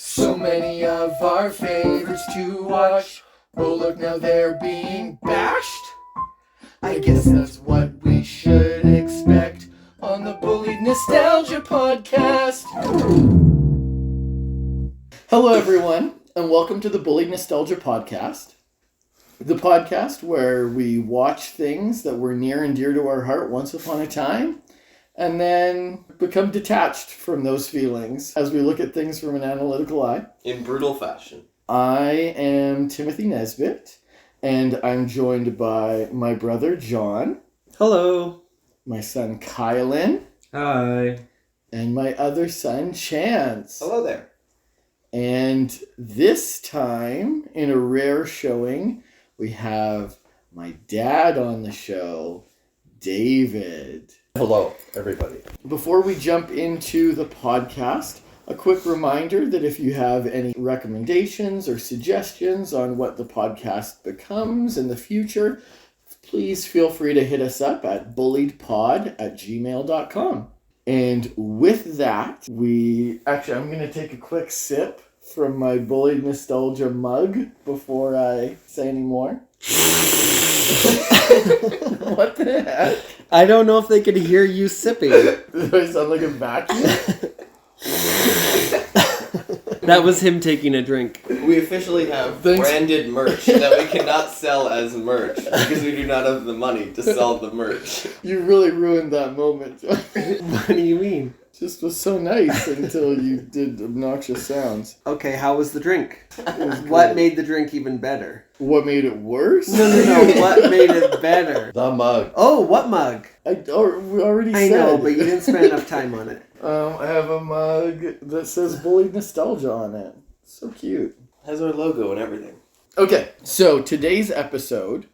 So many of our favorites to watch. Oh look, now they're being bashed. I guess that's what we should expect on the Bullied Nostalgia Podcast. Hello everyone, and welcome to the Bullied Nostalgia Podcast. The podcast where we watch things that were near and dear to our heart once upon a time, and then become detached from those feelings as we look at things from an analytical eye. In brutal fashion. I am Timothy Nesbitt, and I'm joined by my brother Jon. Hello. My son Kylan. Hi. And my other son Chance. Hello there. And this time, in a rare showing, we have my dad on the show, David. Hello, everybody. Before we jump into the podcast, a quick reminder that if you have any recommendations or suggestions on what the podcast becomes in the future, please feel free to hit us up at bulliedpod@gmail.com. And with that, I'm going to take a quick sip from my Bullied Nostalgia mug before I say any more. What the heck? I don't know if they could hear you sipping. Do I sound like a vacuum? That was him taking a drink. We officially have branded merch that we cannot sell as merch because we do not have the money to sell the merch. You really ruined that moment. What do you mean? Just was so nice until you did obnoxious sounds. Okay, how was the drink? What made the drink even better? What made it worse? No. What made it better? The mug. Oh, what mug? We already said. I know, but you didn't spend enough time on it. I have a mug that says Bullied Nostalgia on it. So cute. Has our logo and everything. Okay, so today's episode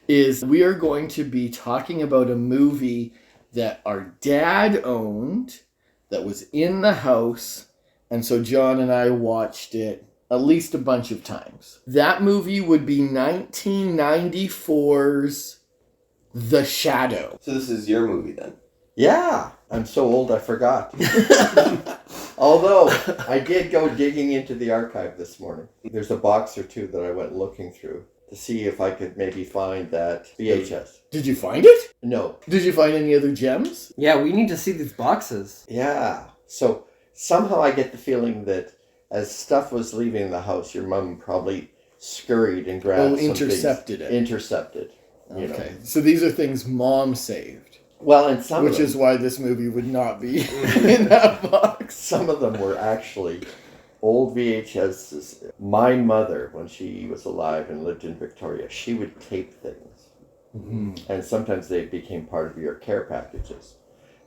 is we are going to be talking about a movie that our dad owned that was in the house, and so Jon and I watched it at least a bunch of times. That movie would be 1994's The Shadow. So this is your movie then? Yeah, I'm so old I forgot. Although, I did go digging into the archive this morning. There's a box or two that I went looking through to see if I could maybe find that VHS. Did you find it? No. Did you find any other gems? Yeah, we need to see these boxes. Yeah. So, somehow I get the feeling that as stuff was leaving the house, your mom probably scurried and grabbed some intercepted things. it. Intercepted. Okay, so these are things Mom saved. Well, and some which of them, is why this movie would not be in that box. some of them were actually old VHSs. My mother, when she was alive and lived in Victoria, she would tape things. Mm-hmm. And sometimes they became part of your care packages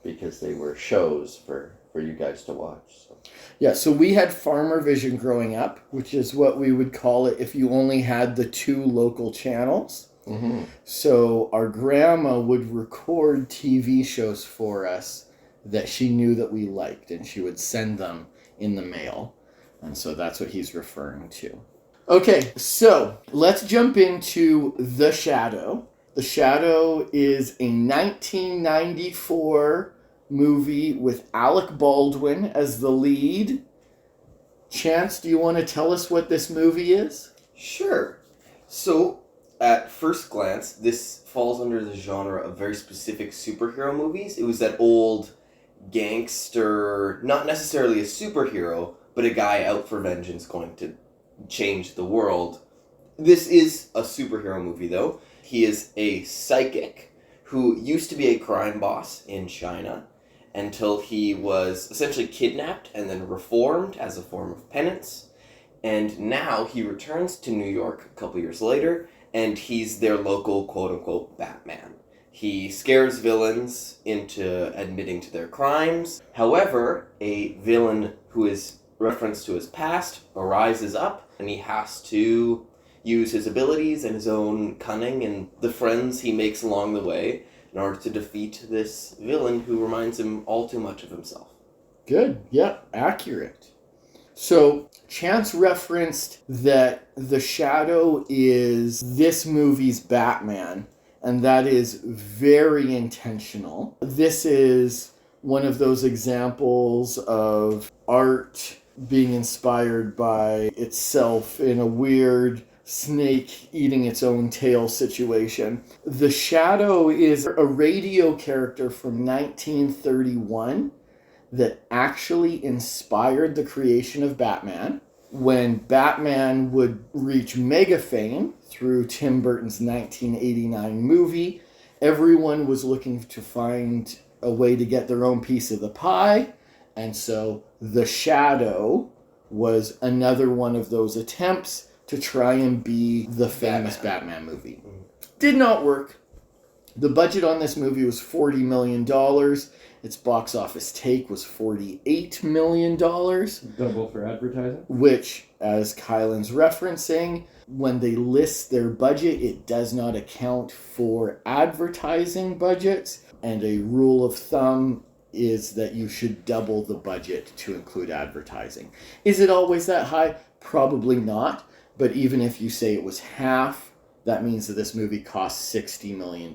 because they were shows for you guys to watch. So. Yeah, so we had Farmer Vision growing up, which is what we would call it if you only had the two local channels. Mm-hmm. So our grandma would record TV shows for us that she knew that we liked, and she would send them in the mail. And so that's what he's referring to. Okay, so let's jump into The Shadow. The Shadow is a 1994 movie with Alec Baldwin as the lead. Chance, do you want to tell us what this movie is? Sure. So, at first glance, this falls under the genre of very specific superhero movies. It was that old gangster, not necessarily a superhero, but a guy out for vengeance going to change the world. This is a superhero movie, though. He is a psychic who used to be a crime boss in China until he was essentially kidnapped and then reformed as a form of penance. And now he returns to New York a couple years later, and he's their local quote-unquote Batman. He scares villains into admitting to their crimes. However, a villain who is referenced to his past arises up, and he has to use his abilities and his own cunning and the friends he makes along the way in order to defeat this villain who reminds him all too much of himself. Good. Yeah, accurate. So, Chance referenced that The Shadow is this movie's Batman, and that is very intentional. This is one of those examples of art being inspired by itself in a weird snake eating its own tail situation. The Shadow is a radio character from 1931 that actually inspired the creation of Batman. When Batman would reach mega fame through Tim Burton's 1989 movie, everyone was looking to find a way to get their own piece of the pie, and so The Shadow was another one of those attempts to try and be the famous Batman movie. Did not work. The budget on this movie was $40 million. Its box office take was $48 million. Double for advertising. Which, as Kylan's referencing, when they list their budget, it does not account for advertising budgets. And a rule of thumb is that you should double the budget to include advertising. Is it always that high? Probably not. But even if you say it was half, that means that this movie cost $60 million.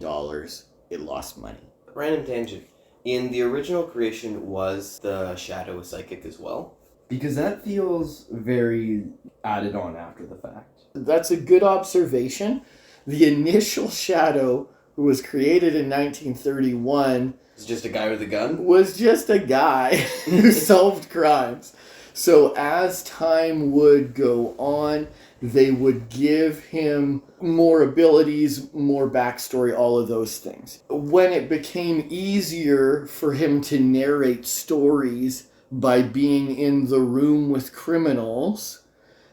It lost money. Random tangent. In the original creation, was the Shadow a psychic as well? Because that feels very added on after the fact. That's a good observation. The initial Shadow, who was created in 1931, It's just a guy with a gun? was just a guy who solved crimes. So as time would go on, they would give him more abilities, more backstory, all of those things. When it became easier for him to narrate stories by being in the room with criminals,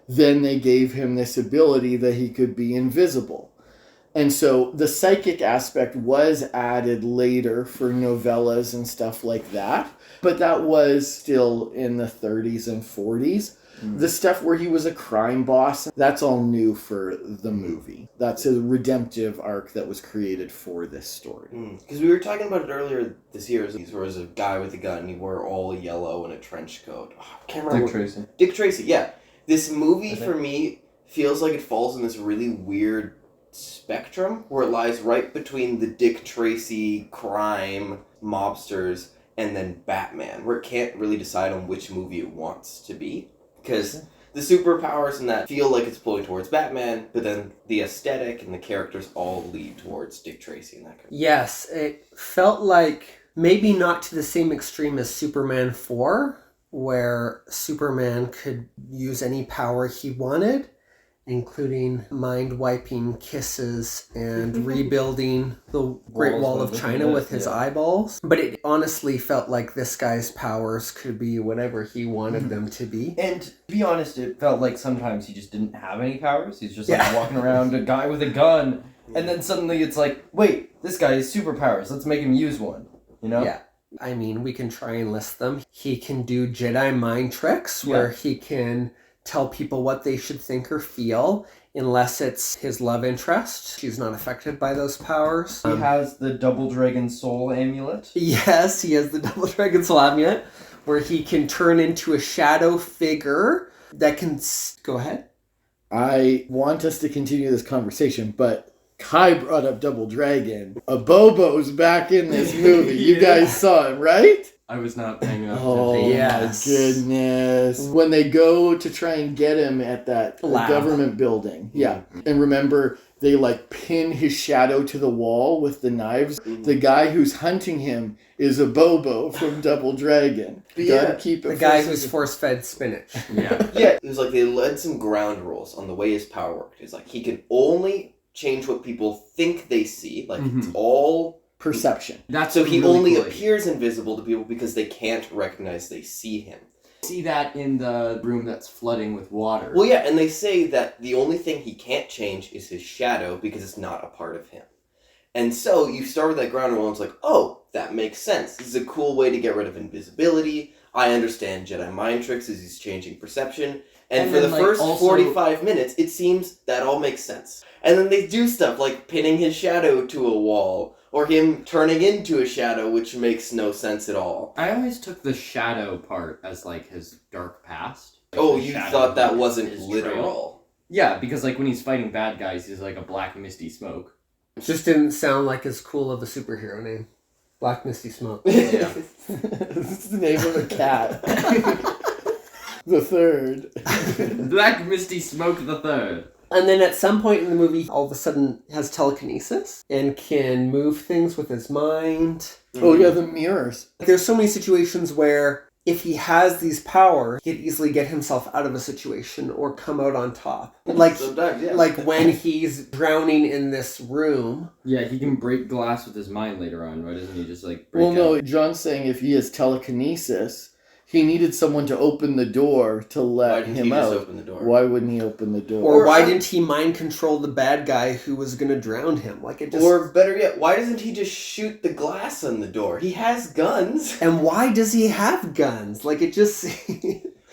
then they gave him this ability that he could be invisible. And so the psychic aspect was added later for novellas and stuff like that. But that was still in the 30s and 40s. The stuff where he was a crime boss, that's all new for the movie. That's a redemptive arc that was created for this story. Because we were talking about it earlier this year. There was a guy with a gun. He wore all yellow and a trench coat. Oh, I can't remember. Dick Tracy. Dick Tracy, yeah. This movie, for me, feels like it falls in this really weird spectrum where it lies right between the Dick Tracy crime mobsters and then Batman, where it can't really decide on which movie it wants to be. Because the superpowers in that feel like it's pulling towards Batman, but then the aesthetic and the characters all lead towards Dick Tracy and that kind of Yes, it felt like maybe not to the same extreme as Superman 4, where Superman could use any power he wanted, including mind-wiping kisses and rebuilding the Great Wall of China with his eyeballs. But it honestly felt like this guy's powers could be whatever he wanted them to be. And to be honest, it felt like sometimes he just didn't have any powers. He's just like walking around a guy with a gun. And then suddenly it's like, wait, this guy has superpowers. Let's make him use one. You know? Yeah. I mean, we can try and list them. He can do Jedi mind tricks where he can tell people what they should think or feel, unless it's his love interest. She's not affected by those powers. He has the Double Dragon Soul Amulet. Yes, he has the Double Dragon Soul Amulet, where he can turn into a shadow figure that can... Go ahead. I want us to continue this conversation, but Kai brought up Double Dragon. A Bobo's back in this movie. You guys saw him, right? I was not paying enough Oh attention. Yes. my goodness. When they go to try and get him at that Lab. government building. Yeah. And remember, they like pin his shadow to the wall with the knives. The guy who's hunting him is a Bobo from Double Dragon. Gotta keep it The guy fresh. who's force-fed spinach. Yeah. Yeah, it was like they led some ground rules on the way his power worked. It's like he can only change what people think they see. Like, it's all... perception. That's So he really only cool. appears invisible to people because they can't recognize they see him. See that in the room that's flooding with water. Well, yeah, and they say that the only thing he can't change is his shadow because it's not a part of him. And so you start with that ground rule and it's like, oh, that makes sense. This is a cool way to get rid of invisibility. I understand Jedi mind tricks as he's changing perception. And for then, the like, first also- 45 minutes, it seems that all makes sense. And then they do stuff like pinning his shadow to a wall, or him turning into a shadow, which makes no sense at all. I always took the shadow part as like his dark past. Like, Oh, the you shadow thought that of wasn't his literal. trail. Yeah, because like when he's fighting bad guys, he's like a black misty smoke. Just didn't sound like as cool of a superhero name. Black Misty Smoke. Yeah. This is the name of a cat. The third. Black Misty Smoke the Third. And then at some point in the movie, all of a sudden has telekinesis and can move things with his mind. Oh yeah, the mirrors. There's so many situations where if he has these powers, he could easily get himself out of a situation or come out on top. Like, Sometimes, yeah. like when he's drowning in this room. Yeah, he can break glass with his mind later on, right? Doesn't he just like break Well, no, out? John's saying if he has telekinesis, he needed someone to open the door to Why let didn't him he just out. open the door? Why wouldn't he open the door? Or why didn't he mind control the bad guy who was going to drown him? Like it just. Or better yet, why doesn't he just shoot the glass on the door? He has guns. And why does he have guns? Like it just.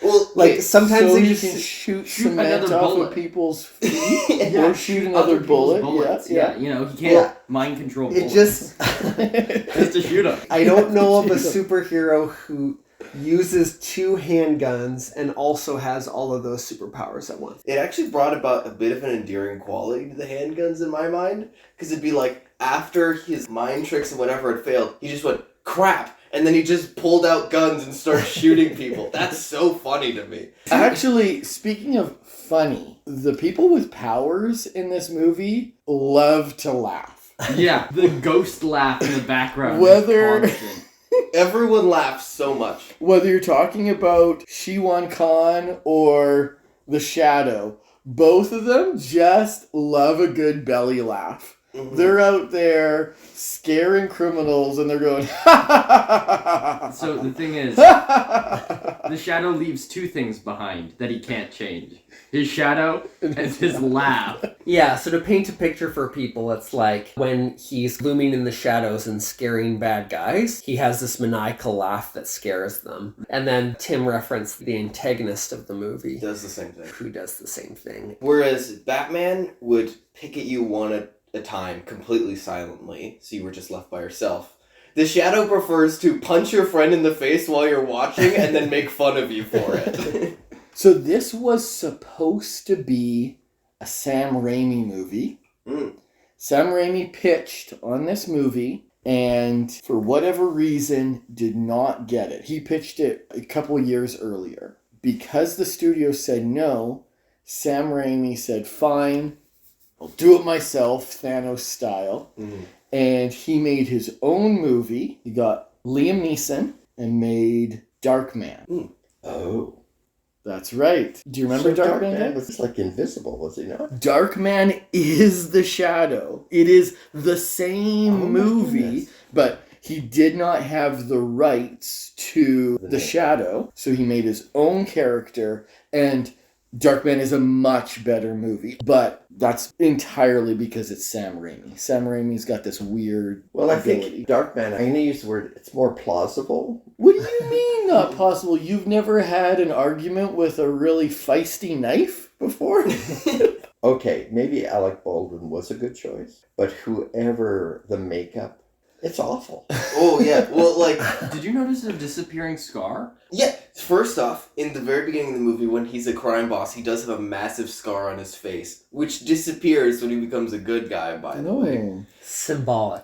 Well, like wait, sometimes so they he just can shoot shoot cement another off bullet. of people's feet, Yeah, or shoot another Other people's bullet. bullets. Yeah. You know, he can't Yeah. mind control It bullets. just. Just to shoot him. I don't know of a superhero who uses 2 handguns and also has all of those superpowers at once. It actually brought about a bit of an endearing quality to the handguns in my mind. Because it'd be like, after his mind tricks and whatever had failed, he just went, crap! And then he just pulled out guns and started shooting people. That's so funny to me. Actually, speaking of funny, the people with powers in this movie love to laugh. Yeah, the ghost laugh in the background. Whether- is constant. Everyone laughs so much. Whether you're talking about Shiwan Khan or the Shadow, both of them just love a good belly laugh. Mhm. They're out there scaring criminals and they're going, So the thing is, the Shadow leaves 2 things behind that he can't change. His shadow and his laugh. Yeah, so to paint a picture for people, it's like when he's looming in the shadows and scaring bad guys, he has this maniacal laugh that scares them. And then Tim referenced the antagonist of the movie, Does the same thing. who does the same thing. Whereas Batman would pick at you one at a time, completely silently, so you were just left by yourself. The Shadow prefers to punch your friend in the face while you're watching and then make fun of you for it. So this was supposed to be a Sam Raimi movie. Mm. Sam Raimi pitched on this movie and for whatever reason did not get it. He pitched it a couple years earlier. Because the studio said no, Sam Raimi said, fine, I'll do it myself, Thanos style. Mm. And he made his own movie. He got Liam Neeson and made Darkman. Oh. That's right. Do you remember So Darkman? Darkman was like invisible, was he not? Darkman is the Shadow. It is the same Oh my movie, goodness. but he did not have the rights to the Shadow, so he made his own character, and Darkman is a much better movie, but that's entirely because it's Sam Raimi. Sam Raimi's got this weird Well, I ability. think Darkman, I'm going to use the word, it's more plausible. What do you mean not possible? You've never had an argument with a really feisty knife before? Okay, maybe Alec Baldwin was a good choice, but whoever the makeup, it's awful. Oh, yeah. Well, like, Did you notice a disappearing scar? yeah, first off, in the very beginning of the movie, when he's a crime boss, he does have a massive scar on his face, which disappears when he becomes a good guy, by the way. No. Symbolic.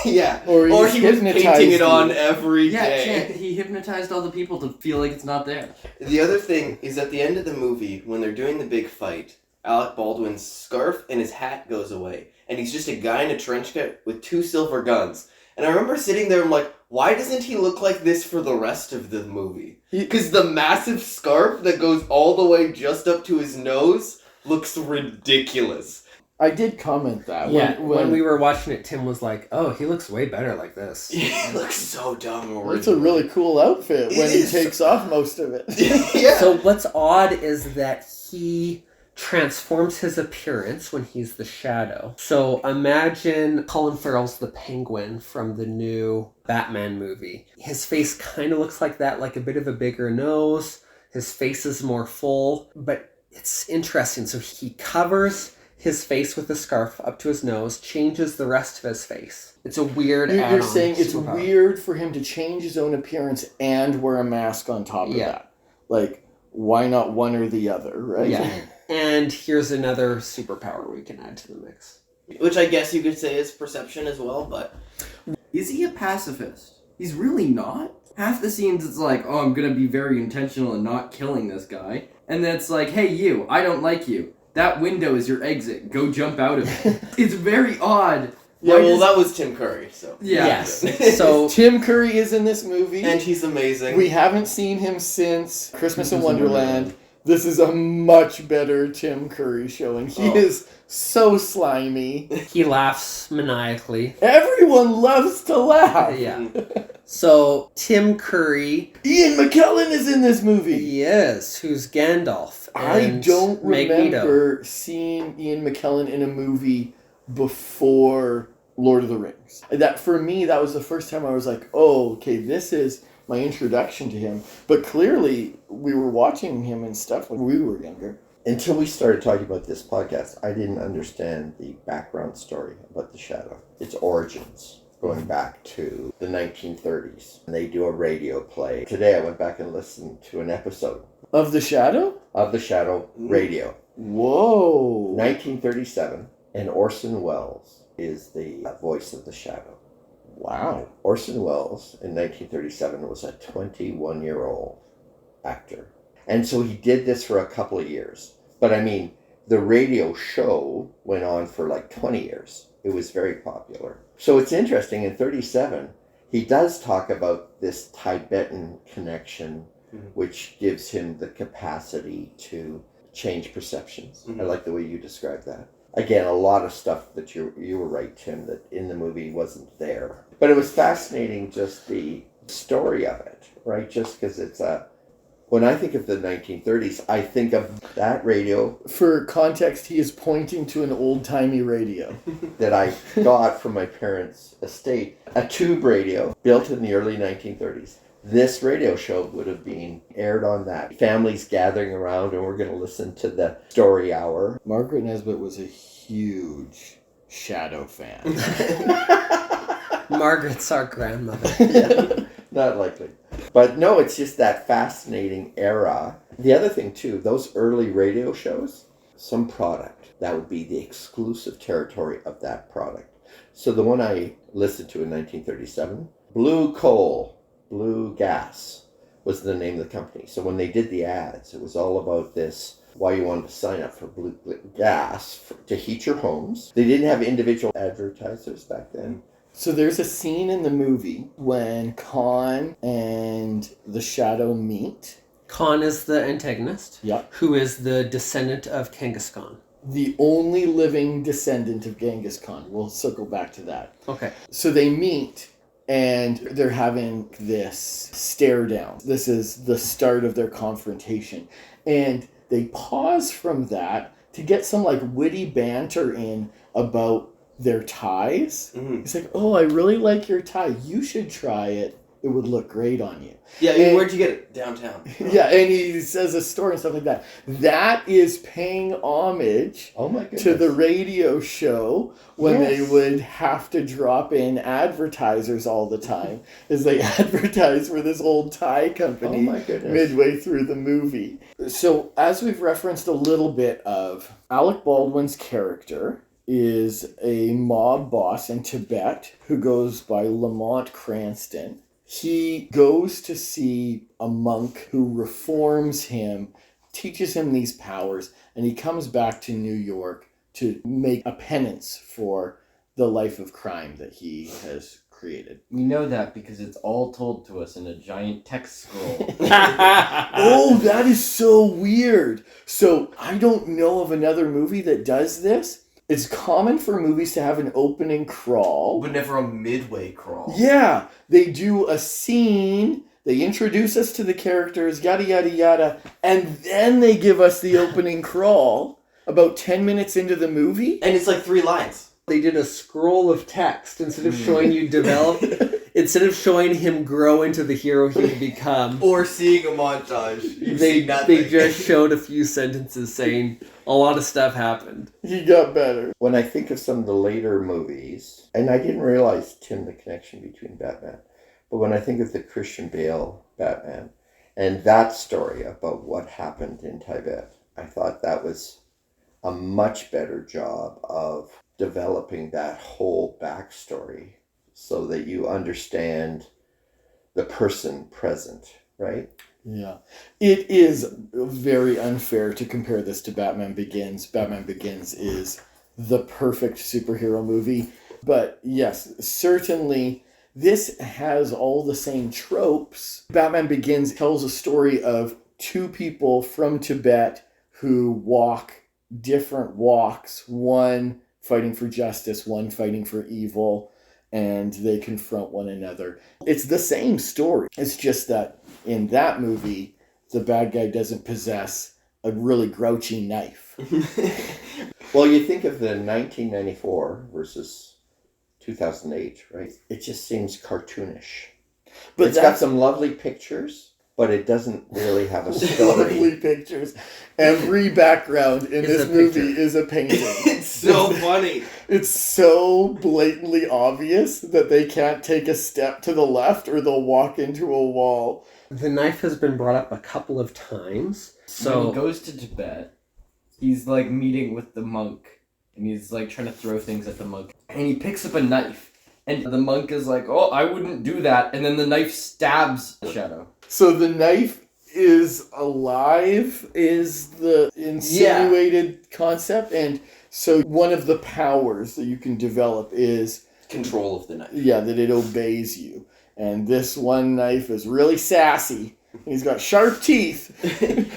Yeah. Or Or he's he was hypnotized painting it on you. every Yeah, day. he hypnotized all the people to feel like it's not there. The other thing is at the end of the movie, when they're doing the big fight, Alec Baldwin's scarf and his hat goes away, and he's just a guy in a trench coat with 2 silver guns. And I remember sitting there, I'm like, why doesn't he look like this for the rest of the movie? Because the massive scarf that goes all the way just up to his nose looks ridiculous. I did comment that. Yeah, when we were watching it, Tim was like, oh, he looks way better like this. He looks so dumb. It's a really cool outfit when he is. takes off most of it. Yeah. So what's odd is that he transforms his appearance when he's the Shadow. So imagine Colin Farrell's the Penguin from the new Batman movie. His face kind of looks like that, like a bit of a bigger nose. His face is more full, but it's interesting. So he covers his face with a scarf up to his nose, changes the rest of his face. It's a weird You're add-on saying it's superpower. weird for him to change his own appearance and wear a mask on top of Yeah. that. Like, why not one or the other, right? Yeah. And here's another superpower we can add to the mix. Which I guess you could say is perception as well, but... Is he a pacifist? He's really not. half the scenes it's like, oh, I'm gonna be very intentional in not killing this guy. And then it's like, hey, you, I don't like you. That window is your exit. Go jump out of it. It's very odd. Yeah, well, that was Tim Curry, so. Yeah. Yes. So Tim Curry is in this movie. And he's amazing. We haven't seen him since Christmas in Wonderland. This is a much better Tim Curry showing. He is so slimy. he laughs maniacally. Everyone loves to laugh. Yeah. So Tim Curry, Ian McKellen is in this movie. yes, who's Gandalf. I and don't Magneto. remember seeing Ian McKellen in a movie before Lord of the Rings. That, for me, that was the first time I was like, oh, okay, this is my introduction to him. But clearly, we were watching him and stuff when we were younger. Until we started talking about this podcast, I didn't understand the background story about the Shadow, its origins, going back to the 1930s. And they do a radio play. Today I went back and listened to an episode Of the Shadow? of the Shadow radio. Whoa. 1937, and Orson Welles is the voice of the Shadow. Wow. Orson Welles in 1937 was a 21-year-old actor. And so he did this for a couple of years. But I mean, the radio show went on for like 20 years. It was very popular. So it's interesting, in 37, he does talk about this Tibetan connection, which gives him the capacity to change perceptions. I like the way you described that. Again, a lot of stuff that you were right, Tim, that in the movie wasn't there. But it was fascinating, just the story of it, right? Just because it's when I think of the 1930s, I think of that radio. For context, he is pointing to an old-timey radio. That I got from my parents' estate. A tube radio built in the early 1930s. This radio show would have been aired on that. Families gathering around, and we're going to listen to the story hour. Margaret Nesbitt was a huge Shadow fan. Margaret's our grandmother. Yeah, not likely. But no, it's just that fascinating era. The other thing, too, those early radio shows, some product, that would be the exclusive territory of that product. So the one I listened to in 1937, Blue Coal, Blue Gas was the name of the company. So when they did the ads, it was all about this, why you wanted to sign up for Blue Gas to heat your homes. They didn't have individual advertisers back then. So there's a scene in the movie when Khan and the Shadow meet. Khan is the antagonist, Yep. who is the descendant of Genghis Khan. The only living descendant of Genghis Khan. We'll circle back to that. Okay. So they meet and they're having this stare down. This is the start of their confrontation. And they pause from that to get some like witty banter in about their ties. He's like, oh, I really like your tie. You should try it. It would look great on you. Yeah, And- where'd you get it? Downtown. Yeah, and he says a story and stuff like that. That is paying homage Oh my goodness. to the radio show when Yes. they would have to drop in advertisers all the time as they advertise for this old tie company Oh my goodness. midway through the movie. So as we've referenced a little bit of, Alec Baldwin's character is a mob boss in Tibet who goes by Lamont Cranston. He goes to see a monk who reforms him, teaches him these powers, and he comes back to New York to make a penance for the life of crime that he has created. We know that because it's all told to us in a giant text scroll. Oh, that is so weird. So I don't know of another movie that does this. It's common for movies to have an opening crawl. But never a midway crawl. Yeah, they do a scene, they introduce us to the characters, yada, yada, yada, and then they give us the opening crawl about 10 minutes into the movie. And it's like 3 lines. They did a scroll of text instead of showing you develop, instead of showing him grow into the hero he would become. Or seeing a montage. You They see nothing. they just showed a few sentences saying a lot of stuff happened. He got better. When I think of some of the later movies, and I didn't realize, Tim, the connection between Batman, but when I think of the Christian Bale Batman and that story about what happened in Tibet, I thought that was a much better job of developing that whole backstory so that you understand the person present, right? Yeah. It is very unfair to compare this to Batman Begins. Batman Begins is the perfect superhero movie. But yes, certainly this has all the same tropes. Batman Begins tells a story of two people from Tibet who walk different walks, one fighting for justice, one fighting for evil, and they confront one another. It's the same story. It's just that in that movie, the bad guy doesn't possess a really grouchy knife. Well, you think of the 1994 versus 2008, right? It just seems cartoonish. But It's got some lovely pictures, but it doesn't really have a story. lovely pictures. Every background in Is this a movie picture. is a painting. It's so funny. It's so blatantly obvious that they can't take a step to the left or they'll walk into a wall. The knife has been brought up a couple of times. When So he goes to Tibet, he's like meeting with the monk, and he's like trying to throw things at the monk, and he picks up a knife, and the monk is like, "Oh, I wouldn't do that," and then the knife stabs Shadow. So the knife is alive, is the insinuated concept. And so one of the powers that you can develop is, Control of the knife. yeah, that it obeys you. And this one knife is really sassy. He's got sharp teeth.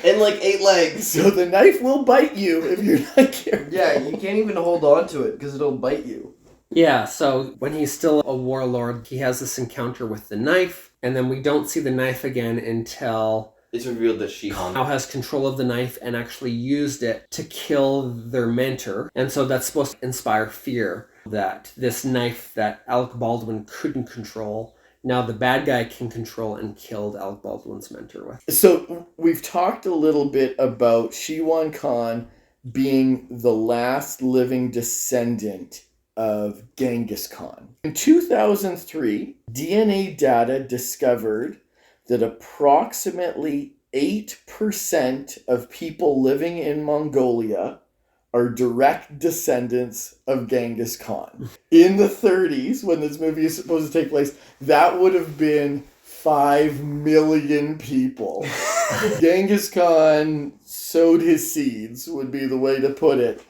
And like 8 legs. So the knife will bite you if you're not careful. Yeah, you can't even hold on to it because it'll bite you. yeah, so when he's still a warlord, he has this encounter with the knife, and then we don't see the knife again until It's revealed that Shihan now has control of the knife and actually used it to kill their mentor. And so that's supposed to inspire fear that this knife that Alec Baldwin couldn't control, now the bad guy can control and killed Alec Baldwin's mentor with. So we've talked a little bit about Shiwan Khan being the last living descendant of Genghis Khan. In 2003, DNA data discovered that approximately 8% of people living in Mongolia are direct descendants of Genghis Khan. In the 30s, when this movie is supposed to take place, that would have been 5 million people. Genghis Khan sowed his seeds, would be the way to put it.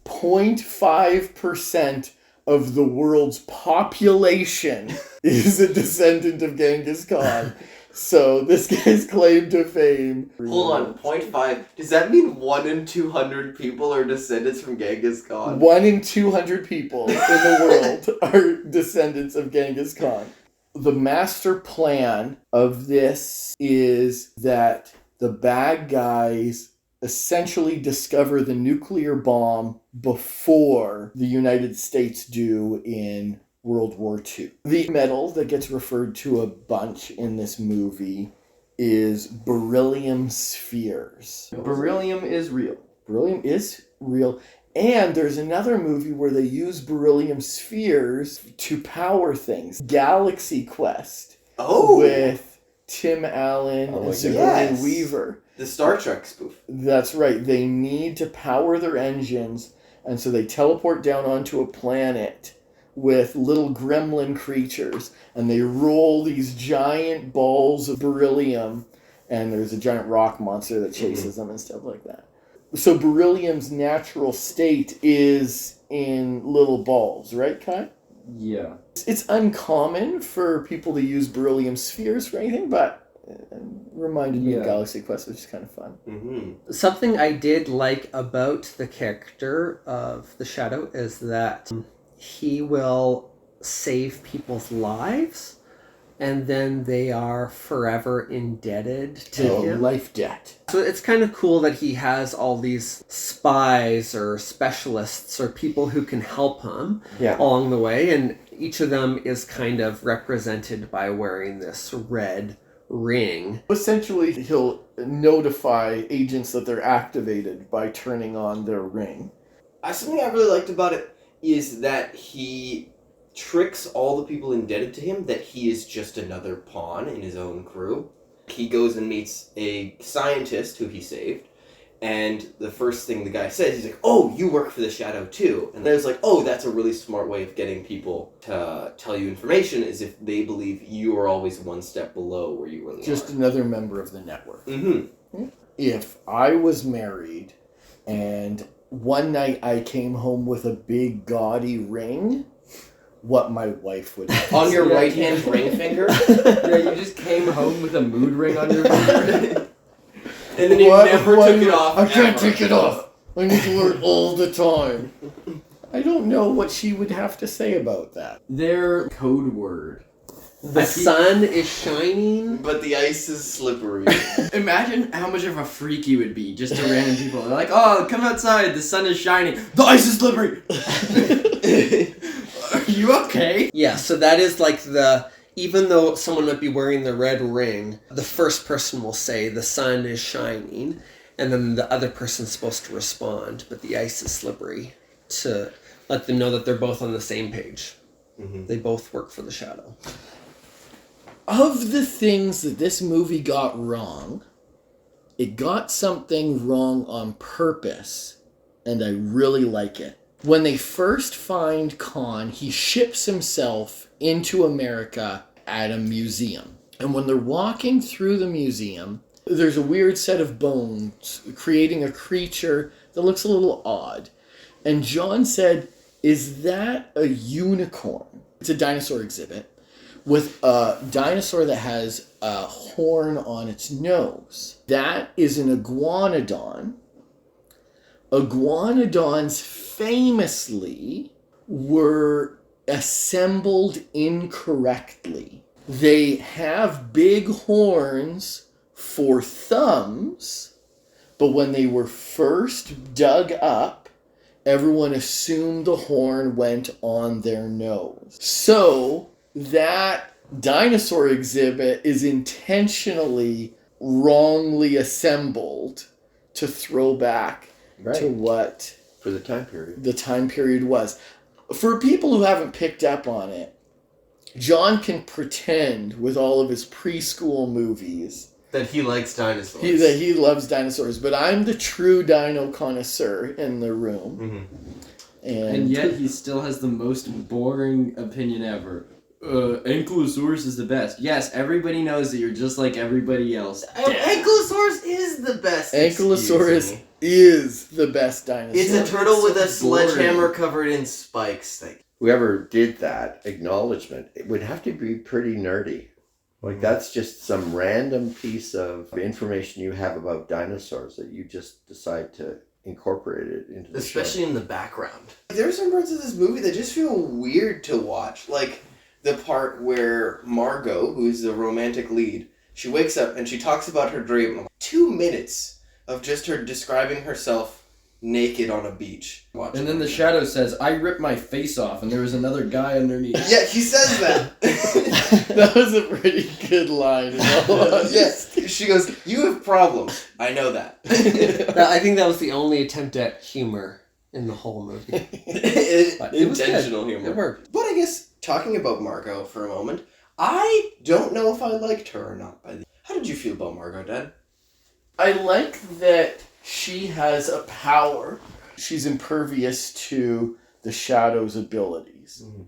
0.5% of the world's population is a descendant of Genghis Khan. So this guy's claim to fame. Hold on, 0.5. Does that mean 1 in 200 people are descendants from Genghis Khan? 1 in 200 people in the world are descendants of Genghis Khan. The master plan of this is that the bad guys essentially discover the nuclear bomb before the United States do in World War II. The metal that gets referred to a bunch in this movie is beryllium spheres. Beryllium is real. Beryllium is real. And there's another movie where they use beryllium spheres to power things. Galaxy Quest. Oh! With Tim Allen and Sigourney yes. Weaver. The Star Trek spoof. That's right. They need to power their engines, and so they teleport down onto a planet with little gremlin creatures, and they roll these giant balls of beryllium, and there's a giant rock monster that chases them and stuff like that. So beryllium's natural state is in little balls, right, Kai? Yeah. It's uncommon for people to use beryllium spheres for anything, but it reminded me of Galaxy Quest, which is kind of fun. Mm-hmm. Something I did like about the character of the Shadow is that he will save people's lives, and then they are forever indebted to him. Life debt. So it's kind of cool that he has all these spies or specialists or people who can help him along the way, and each of them is kind of represented by wearing this red ring. Essentially, he'll notify agents that they're activated by turning on their ring. Something I really liked about it is that he tricks all the people indebted to him that he is just another pawn in his own crew. He goes and meets a scientist who he saved, And the first thing the guy says, he's like, "Oh, you work for the Shadow too." And I was like, "Oh, that's a really smart way of getting people to tell you information, is if they believe you are always one step below where you really Just are." another member of the network. Mm-hmm. If I was married and one night I came home with a big gaudy ring, what my wife would have. On your Yeah. right hand ring finger? Yeah, you just came home with a mood ring on your finger. And then you never took it off. I can't ever. take it off. I need to wear it all the time. I don't know what she would have to say about that. Their code word. The sun is shining. But the ice is slippery. Imagine how much of a freak you would be just to random people. They're like, "Oh, come outside, the sun is shining. The ice is slippery." Are you okay? Yeah, so that is like even though someone might be wearing the red ring, the first person will say the sun is shining, and then the other person's supposed to respond, but the ice is slippery, to let them know that they're both on the same page. Mm-hmm. They both work for the Shadow. Of the things that this movie got wrong, it got something wrong on purpose, and I really like it. When they first find Khan, he ships himself into America at a museum. And when they're walking through the museum, there's a weird set of bones creating a creature that looks a little odd. And John said, "Is that a unicorn?" It's a dinosaur exhibit with a dinosaur that has a horn on its nose. That is an iguanodon. Iguanodons famously were assembled incorrectly. They have big horns for thumbs, but when they were first dug up, everyone assumed the horn went on their nose. So that dinosaur exhibit is intentionally wrongly assembled to throw back to what For the time period. the time period was. For people who haven't picked up on it, John can pretend with all of his preschool movies That he likes dinosaurs. that he loves dinosaurs, but I'm the true dino connoisseur in the room. Mm-hmm. And yet he still has the most boring opinion ever. Ankylosaurus is the best. Yes, everybody knows that you're just like everybody else. Ankylosaurus is the best. Ankylosaurus excuse me. is the best dinosaur. It's a turtle with a so boring. sledgehammer covered in spikes. Whoever did that acknowledgement, it would have to be pretty nerdy. Like, that's just some random piece of information you have about dinosaurs that you just decide to incorporate it into the Especially show. in the background. There are some parts of this movie that just feel weird to watch. Like the part where Margot, who is the romantic lead, she wakes up and she talks about her dream. 2 minutes of just her describing herself naked on a beach. And then the Shadow says, "I ripped my face off," and there was another guy underneath. Yeah, he says that. That was a pretty good line. In all honesty. Yes, she goes, "You have problems. I know that." I think that was the only attempt at humor in the whole movie. But it was Intentional good. humor. It worked. But I guess, talking about Margot for a moment, I don't know if I liked her or not. How did you feel about Margot, Dad? I like that she has a power. She's impervious to the Shadow's abilities. Mm-hmm.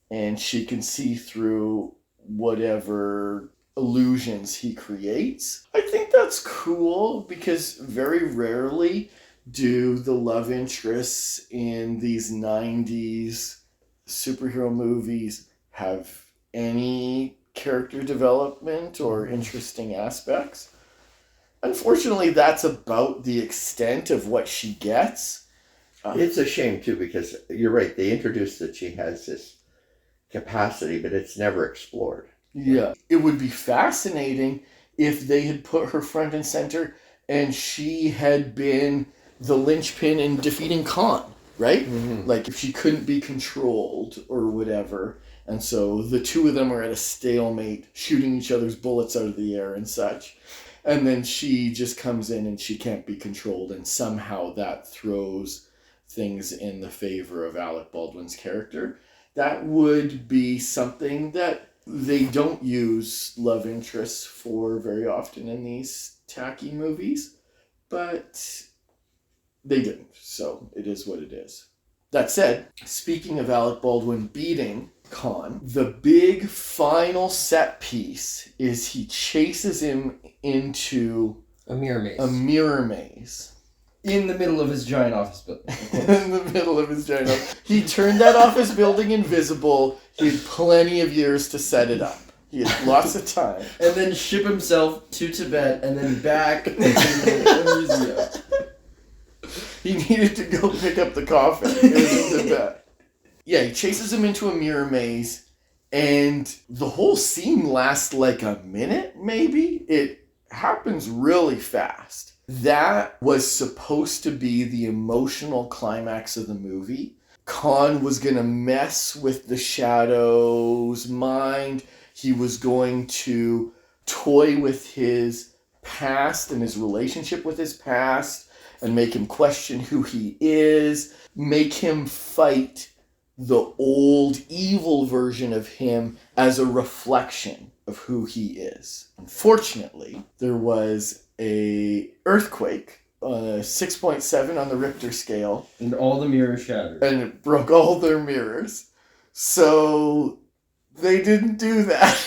And she can see through whatever illusions he creates. I think that's cool because very rarely do the love interests in these 90s superhero movies have any character development or interesting aspects. Unfortunately, that's about the extent of what she gets. It's a shame, too, because you're right. They introduced that she has this capacity, but it's never explored. Yeah. It would be fascinating if they had put her front and center and she had been the linchpin in defeating Khan, right? Mm-hmm. Like if she couldn't be controlled or whatever. And so the two of them are at a stalemate, shooting each other's bullets out of the air and such. And then she just comes in and she can't be controlled. And somehow that throws things in the favor of Alec Baldwin's character. That would be something that they don't use love interests for very often in these tacky movies. But they didn't. So it is what it is. That said, speaking of Alec Baldwin beating Khan, the big final set piece is he chases him into A mirror maze. a mirror maze. In the middle of his giant office building. In the middle of his giant office. He turned that office building invisible. He had plenty of years to set it up. He had lots of time. And then ship himself to Tibet and then back to the museum. He needed to go pick up the coffin. It was in Tibet. Yeah, he chases him into a mirror maze, and the whole scene lasts like a minute, maybe? It happens really fast. That was supposed to be the emotional climax of the movie. Khan was going to mess with the Shadow's mind. He was going to toy with his past and his relationship with his past and make him question who he is, make him fight the old evil version of him as a reflection of who he is. Unfortunately, there was a earthquake, 6.7 on the Richter scale, And all the mirrors shattered. and it broke all their mirrors. So they didn't do that.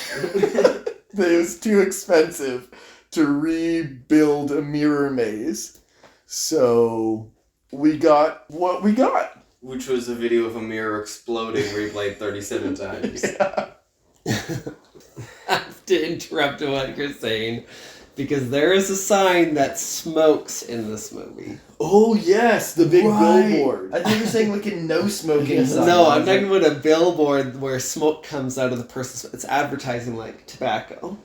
It was too expensive to rebuild a mirror maze. So we got what we got. Which was a video of a mirror exploding replayed 37 times. Yeah. I have to interrupt what you're saying because there is a sign that smokes in this movie. Oh yes, the big Right. billboard. I think you're saying like a no smoking sign. No, I'm talking about a billboard where smoke comes out of the person's. It's advertising like tobacco.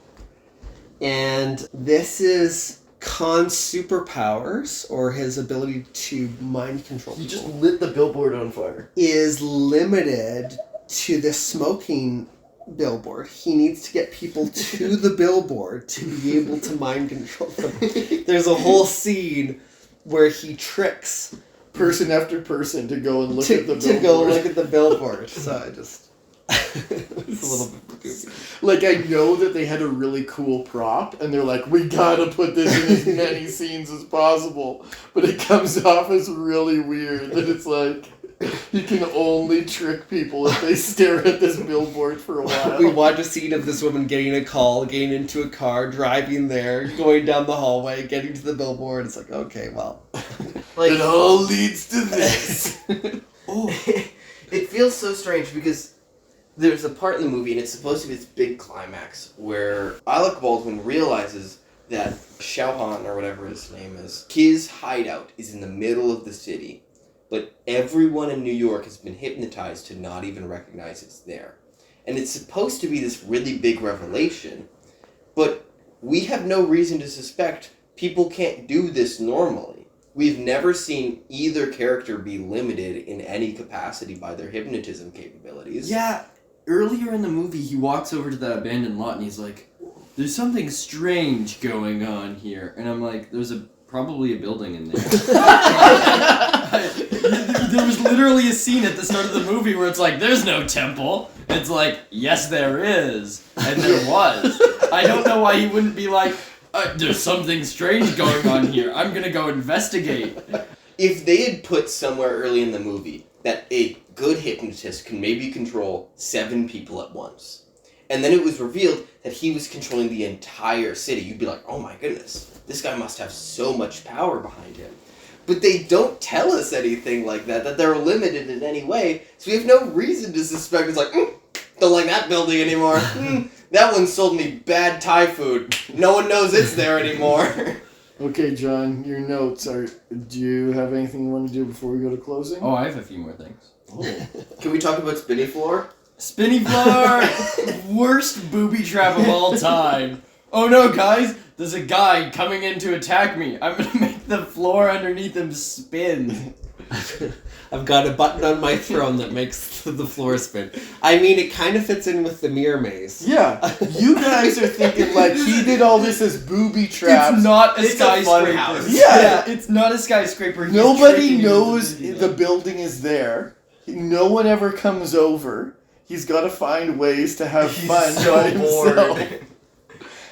And this is Khan's superpowers, or his ability to mind control You people, just lit the billboard on fire. is limited to the smoking billboard. He needs to get people to the billboard to be able to mind control them. There's a whole scene where he tricks Person after person to go and look at the billboard. to go look at the billboard. So I just it's a little bit goofy. Like, I know that they had a really cool prop, and they're like, we gotta put this in as many scenes as possible. But it comes off as really weird that it's like, you can only trick people if they stare at this billboard for a while. We watch a scene of this woman getting a call, getting into a car, driving there, going down the hallway, getting to the billboard. It's like, okay, well. Like, It all leads to this. oh, it feels so strange because there's a part in the movie, and it's supposed to be this big climax, where Alec Baldwin realizes that Shauhan, or whatever his name is, his hideout is in the middle of the city, but everyone in New York has been hypnotized to not even recognize it's there. And it's supposed to be this really big revelation, but we have no reason to suspect people can't do this normally. We've never seen either character be limited in any capacity by their hypnotism capabilities. Yeah, earlier in the movie, he walks over to that abandoned lot and he's like, "There's something strange going on here," and I'm like, "There's probably a building in there." There was literally a scene at the start of the movie where it's like, "There's no temple." It's like, "Yes, there is," and there was. I don't know why he wouldn't be like, "There's something strange going on here. I'm gonna go investigate." If they had put somewhere early in the movie that a good hypnotist can maybe control 7 people at once, and then it was revealed that he was controlling the entire city, you'd be like, oh my goodness, this guy must have so much power behind him. But they don't tell us anything like that they're limited in any way, so we have no reason to suspect it's like, don't like that building anymore. That one sold me bad Thai food. No one knows it's there anymore. Okay, John, your notes are... Do you have anything you want to do before we go to closing? Oh, I have a few more things. Oh. Can we talk about Spinny Floor? Spinny floor! Worst booby trap of all time. Oh no, guys! There's a guy coming in to attack me. I'm gonna make the floor underneath him spin. I've got a button on my throne that makes the floor spin. I mean, it kind of fits in with the mirror maze. Yeah, you guys are thinking like he did all this as booby traps. It's not a It's a fun skyscraper. house. Yeah. It's not a skyscraper. He's Nobody tricking you knows into doing the that. building is there. No one ever comes over. He's got to find ways to have He's fun so by himself. bored.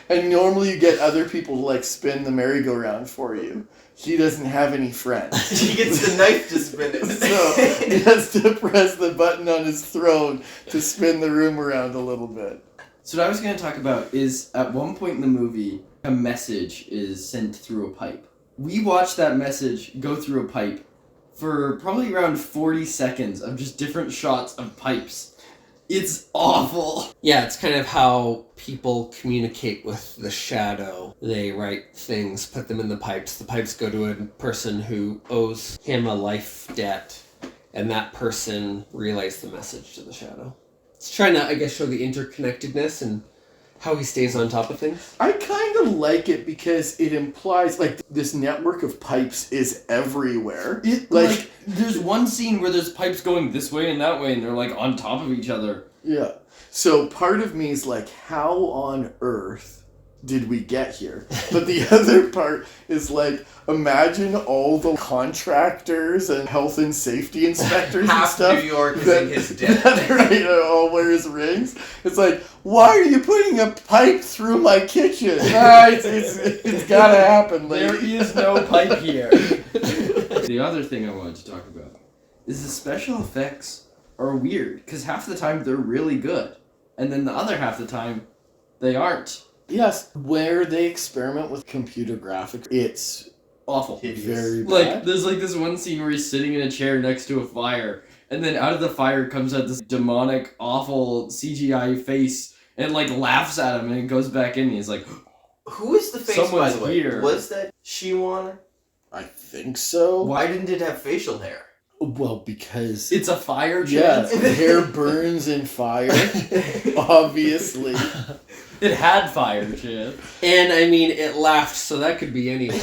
And normally you get other people to like spin the merry-go-round for you. he doesn't have any friends. He gets the knife to spin it. So he has to press the button on his throne to spin the room around a little bit. So what I was going to talk about is at one point in the movie, a message is sent through a pipe. We watched that message go through a pipe for probably around 40 seconds of just different shots of pipes. It's awful. Yeah, it's kind of how people communicate with the shadow. They write things, put them in the pipes. The pipes go to a person who owes him a life debt, and that person relays the message to the shadow. It's trying to, I guess, show the interconnectedness and how he stays on top of things. I kind of like it because it implies, like, this network of pipes is everywhere. Like, there's one scene where there's pipes going this way and that way, and they're, like, on top of each other. Yeah. So part of me is like, how on earth did we get here? But the other part is like, imagine all the contractors and health and safety inspectors and Half stuff. New York is in his debt. That all wears rings. It's like, why are you putting a pipe through my kitchen? It's gotta happen, lady. There is no pipe here. The other thing I wanted to talk about is the special effects are weird, because half the time they're really good, and then the other half the time they aren't. Yes, where they experiment with computer graphics, it's Awful. very bad. Like, there's like this one scene where he's sitting in a chair next to a fire, and then out of the fire comes out this demonic, awful CGI face, and like laughs at him, and it goes back in, and he's like, Who is the face, by Someone's the way? here. Was that Shiwan? I think so. Why didn't it have facial hair? Well, because... it's a fire yeah, chance. the hair burns in fire, obviously. It had fire chance. And, I mean, it laughed, so that could be anyone.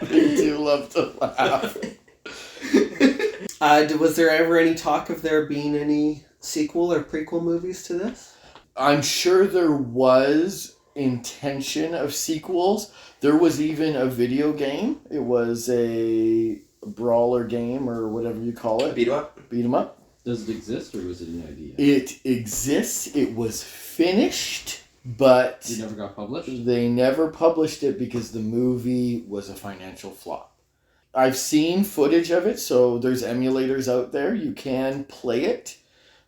They do love to laugh. Was there ever any talk of there being any sequel or prequel movies to this? I'm sure there was intention of sequels. There was even a video game. It was a brawler game, or whatever you call it. Beat 'em up? Beat 'em up. Does it exist, or was it an idea? It exists. It was finished, but It never got published? they never published it because the movie was a financial flop. I've seen footage of it, so there's emulators out there. You can play it,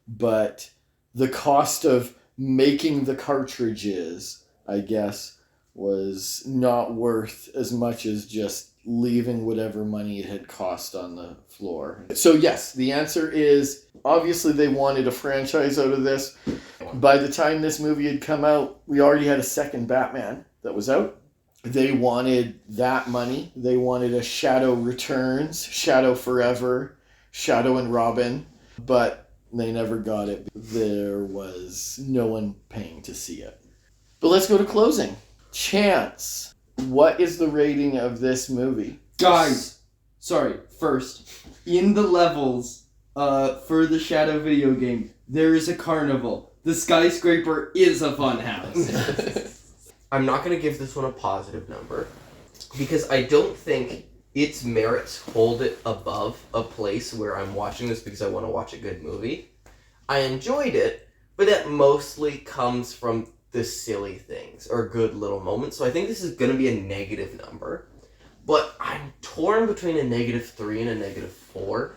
but the cost of making the cartridges, I guess, was not worth as much as just leaving whatever money it had cost on the floor. So yes, the answer is obviously they wanted a franchise out of this. By the time this movie had come out, we already had a second Batman that was out. They wanted that money. They wanted a Shadow Returns, Shadow Forever, Shadow and Robin, but they never got it. There was no one paying to see it. But let's go to closing. Chance, what is the rating of this movie? Guys, sorry, first, in the levels for the Shadow video game, there is a carnival. The skyscraper is a fun house. I'm not going to give this one a positive number because I don't think its merits hold it above a place where I'm watching this because I want to watch a good movie. I enjoyed it, but that mostly comes from the silly things or good little moments. So I think this is going to be a negative number. But I'm torn between a -3 and a -4.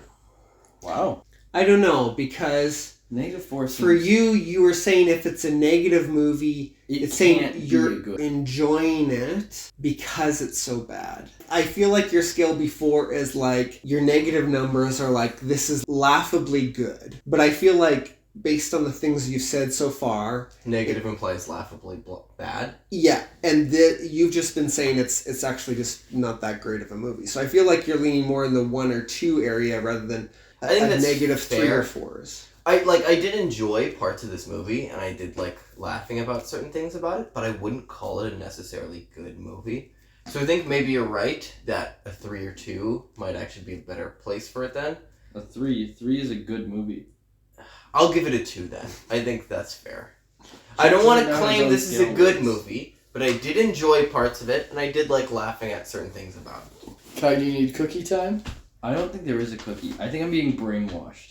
Wow. I don't know, because -4 for you were saying if it's a negative movie, it's saying you're enjoying it because it's so bad. I feel like your scale before is like, your negative numbers are like, this is laughably good. But I feel like, based on the things you've said so far... Negative implies laughably bad. Yeah, and you've just been saying it's actually just not that great of a movie. So I feel like you're leaning more in the 1 or 2 area rather than I think that's -3 or 4s. I did enjoy parts of this movie, and I did like laughing about certain things about it, but I wouldn't call it a necessarily good movie. So I think maybe you're right that a 3 or 2 might actually be a better place for it then. A 3. 3 is a good movie. I'll give it a 2 then. I think that's fair. I don't want to claim this is a good movie, but I did enjoy parts of it, and I did like laughing at certain things about it. Kai, do you need cookie time? I don't think there is a cookie. I think I'm being brainwashed.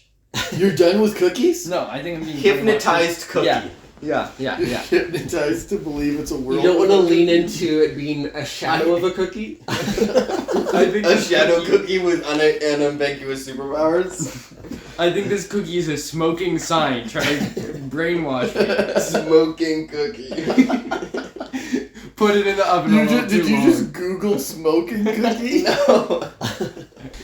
You're done with cookies? No, I think I'm being Hypnotized brainwashed. cookie. Yeah. Yeah. You're hypnotized to believe it's a world. You don't want to without lean cookies. into it being a shadow of a cookie? I think A shadow cookie with unambiguous superpowers. I think this cookie is a smoking sign trying to brainwash me. Smoking cookie. Put it in the oven. Did you just Google smoking cookie? No.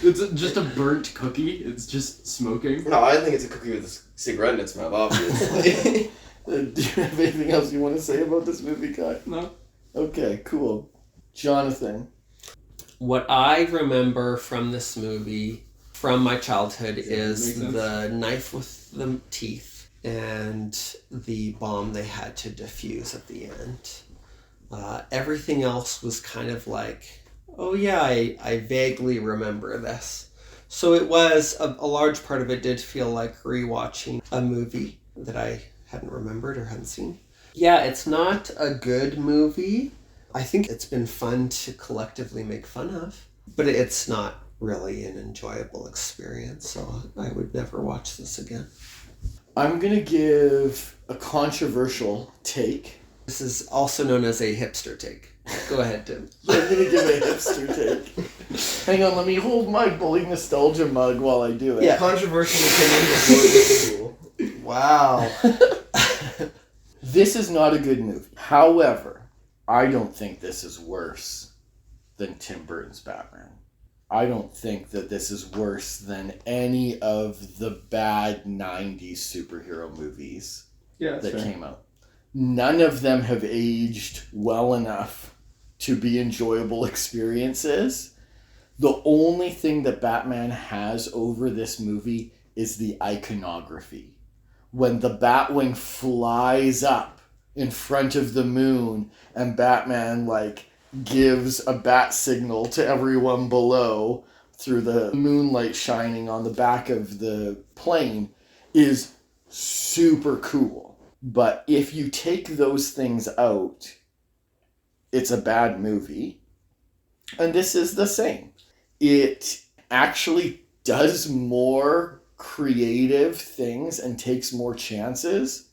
It's just a burnt cookie. It's just smoking. No, I think it's a cookie with a cigarette in its mouth, obviously. Do you have anything else you want to say about this movie, Kai? No. Okay, cool. Jonathan. What I remember from this movie, from my childhood, is make sense? the knife with the teeth and the bomb they had to defuse at the end. Everything else was kind of like, oh yeah, I vaguely remember this. So it was, a large part of it did feel like rewatching a movie that I hadn't remembered or hadn't seen. Yeah, it's not a good movie. I think it's been fun to collectively make fun of, but it's not really an enjoyable experience, so I would never watch this again. I'm going to give a controversial take. This is also known as a hipster take. Go ahead, Tim. I'm going to give a hipster take. Hang on, let me hold my Bullied nostalgia mug while I do it. Yeah. Controversial opinion before it was cool. Wow. This is not a good movie. However, I don't think this is worse than Tim Burton's Batman. I don't think that this is worse than any of the bad 90s superhero movies that came out. None of them have aged well enough to be enjoyable experiences. The only thing that Batman has over this movie is the iconography. When the Batwing flies up in front of the moon and Batman gives a bat signal to everyone below through the moonlight shining on the back of the plane is super cool. But if you take those things out, it's a bad movie. And this is the same. It actually does more creative things and takes more chances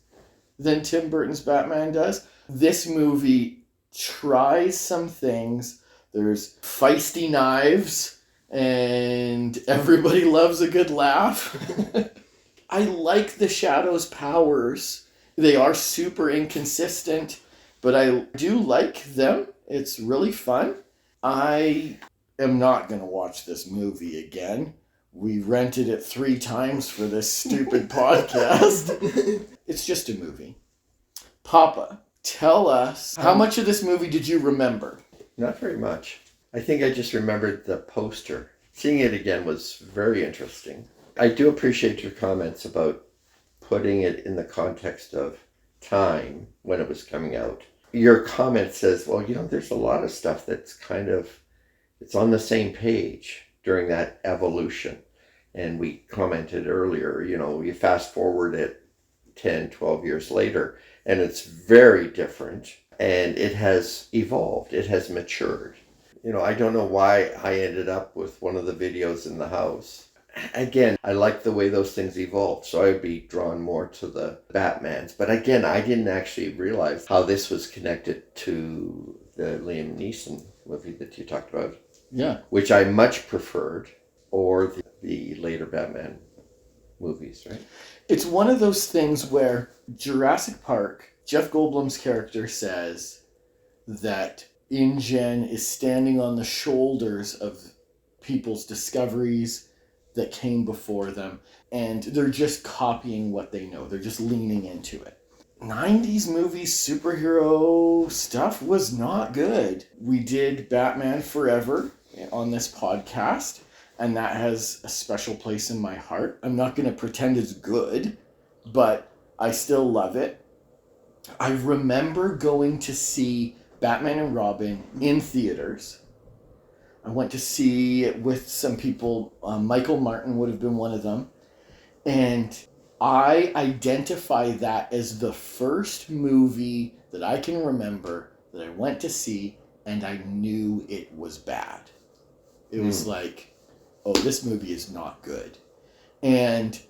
than Tim Burton's Batman does. This movie tries some things. There's feisty knives and everybody loves a good laugh. I like the Shadow's powers. They are super inconsistent, but I do like them. It's really fun. I am not going to watch this movie again. We rented it 3 times for this stupid podcast. It's just a movie. Papa, tell us, how much of this movie did you remember? Not very much. I think I just remembered the poster. Seeing it again was very interesting. I do appreciate your comments about putting it in the context of time when it was coming out. Your comment says, well, there's a lot of stuff that's it's on the same page during that evolution. And we commented earlier, you fast forward it 10, 12 years later, and it's very different, and it has evolved. It has matured. I don't know why I ended up with one of the videos in the house. Again, I like the way those things evolved, so I would be drawn more to the Batmans. But again, I didn't actually realize how this was connected to the Liam Neeson movie that you talked about. Yeah. Which I much preferred, or the later Batman movies, right? It's one of those things where Jurassic Park, Jeff Goldblum's character says that InGen is standing on the shoulders of people's discoveries that came before them, and they're just copying what they know. They're just leaning into it. 90s movies, superhero stuff was not good. We did Batman Forever on this podcast, and that has a special place in my heart. I'm not going to pretend it's good, but I still love it. I remember going to see Batman and Robin in theaters. I went to see it with some people. Michael Martin would have been one of them. And I identify that as the first movie that I can remember that I went to see and I knew it was bad. It was like, oh, this movie is not good. And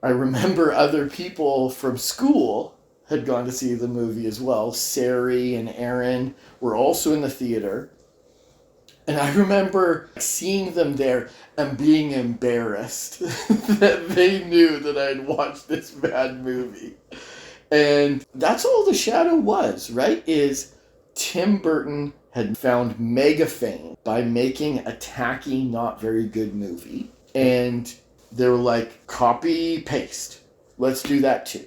I remember other people from school had gone to see the movie as well. Sari and Aaron were also in the theater. And I remember seeing them there and being embarrassed that they knew that I had watched this bad movie. And that's all The Shadow was, right? Is Tim Burton had found mega fame by making a tacky, not very good movie. And they were like, copy, paste. Let's do that too.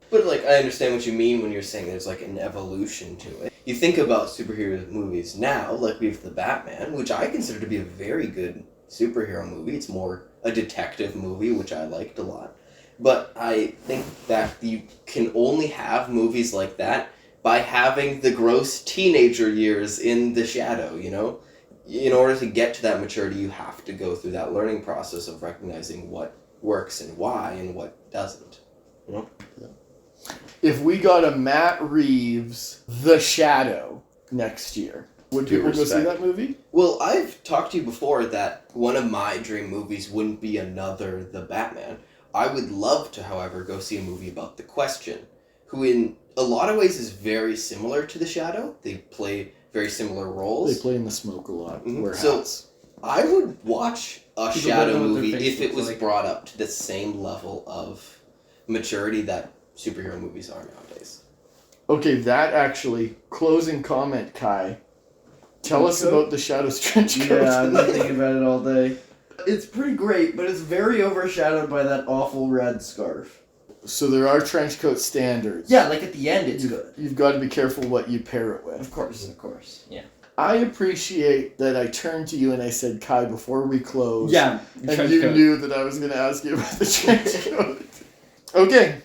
But, like, I understand what you mean when you're saying there's, like, an evolution to it. You think about superhero movies now, like we have The Batman, which I consider to be a very good superhero movie. It's more a detective movie, which I liked a lot. But I think that you can only have movies like that by having the gross teenager years in The Shadow, you know? In order to get to that maturity, you have to go through that learning process of recognizing what works and why and what doesn't, you know? Yeah. If we got a Matt Reeves The Shadow next year, would people go see that movie? Well, I've talked to you before that one of my dream movies wouldn't be another The Batman. I would love to, however, go see a movie about The Question, who in a lot of ways is very similar to The Shadow. They play very similar roles. They play in the smoke a lot. Mhm. Wear So- hats. I would watch a People Shadow don't know what their movie face if it looks was like. brought up to the same level of maturity that superhero movies are nowadays. Okay, that actually, closing comment, Kai. Tell us about the Shadow's trench coat. Yeah, I've been thinking about it all day. It's pretty great, but it's very overshadowed by that awful red scarf. So there are trench coat standards. Yeah, like at the end, it's good. You've got to be careful what you pair it with. Of course. Yeah. I appreciate that I turned to you and I said, Kai, before we close. Yeah, And you knew that I was going to ask you about the trench coat. Okay.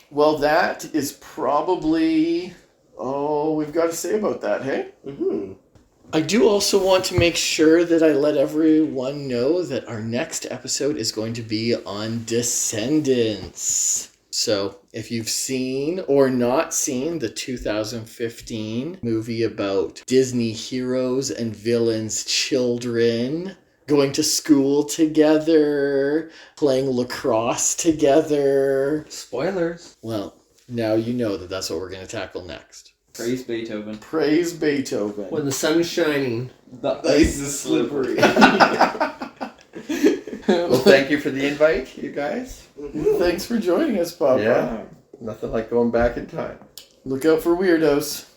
Well, that is probably all we've got to say about that, hey? Mm-hmm. I do also want to make sure that I let everyone know that our next episode is going to be on Descendants. So, if you've seen or not seen the 2015 movie about Disney heroes and villains' children going to school together, playing lacrosse together. Spoilers. Well, now you know that that's what we're going to tackle next. Praise Beethoven. Praise Beethoven. When the sun's shining. The Ice is slippery. Well, thank you for the invite, you guys. Thanks for joining us, Papa. Yeah, nothing like going back in time. Look out for weirdos.